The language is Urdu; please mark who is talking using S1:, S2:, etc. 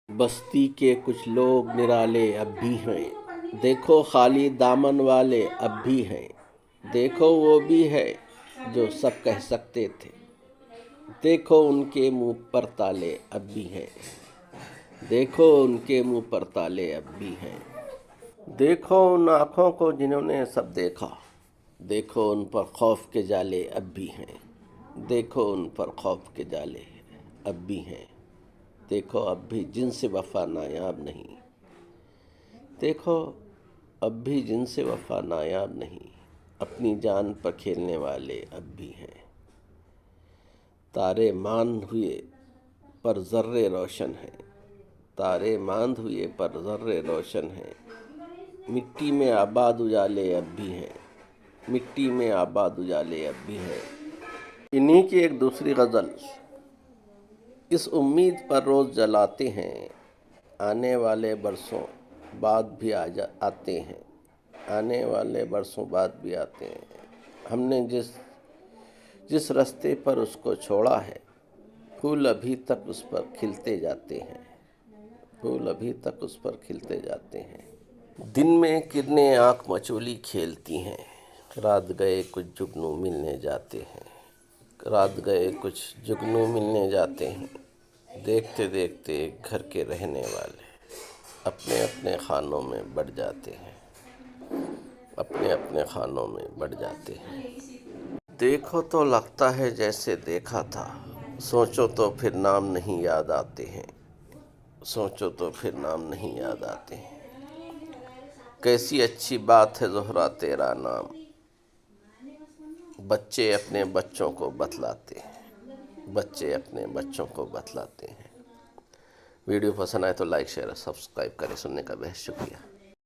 S1: بستی کے کچھ لوگ نرالے اب بھی ہیں، دیکھو خالی دامن والے اب بھی ہیں، دیکھو وہ بھی ہے جو سب کہہ سکتے تھے، دیکھو ان کے منہ پر تالے اب بھی ہیں، دیکھو ان کے منہ پر تالے اب بھی ہیں، دیکھو ان آنکھوں کو جنہوں نے سب دیکھا، دیکھو ان پر خوف کے جالے اب بھی ہیں، دیکھو ان پر خوف کے جالے اب بھی ہیں، دیکھو اب بھی جن سے وفا نایاب نہیں، دیکھو اب بھی جن سے وفا نایاب نہیں، اپنی جان پر کھیلنے والے اب بھی ہیں، تارے ماند ہوئے پر ذرے روشن ہیں، تارے ماند ہوئے پر ذرے روشن ہیں، مٹی میں آباد اجالے اب بھی ہیں، مٹی میں آباد اجالے اب بھی ہیں۔ انہی کی ایک دوسری غزل، اس امید پر روز جلاتے ہیں، آنے والے برسوں بعد بھی آتے ہیں، آنے والے برسوں بعد بھی آتے ہیں، ہم نے جس رستے پر اس کو چھوڑا ہے، پھول ابھی تک اس پر کھلتے جاتے ہیں، پھول ابھی تک اس پر کھلتے جاتے ہیں۔ دن میں کرنیں آنکھ مچولی کھیلتی ہیں، رات گئے کچھ جگنو ملنے جاتے ہیں، رات گئے کچھ جگنو ملنے جاتے ہیں، دیکھتے دیکھتے گھر کے رہنے والے اپنے اپنے خانوں میں بڑھ جاتے ہیں، اپنے اپنے خانوں میں بڑھ جاتے ہیں۔ دیکھو تو لگتا ہے جیسے دیکھا تھا، سوچو تو پھر نام نہیں یاد آتے ہیں، سوچو تو پھر نام نہیں یاد آتے ہیں۔ کیسی اچھی بات ہے زہرا تیرا نام، بچے اپنے بچوں کو بتلاتے ہیں، بچے اپنے بچوں کو بتلاتے ہیں۔ ویڈیو پسند آئے تو لائک شیئر اور سبسکرائب کریں۔ سننے کا بہت شکریہ۔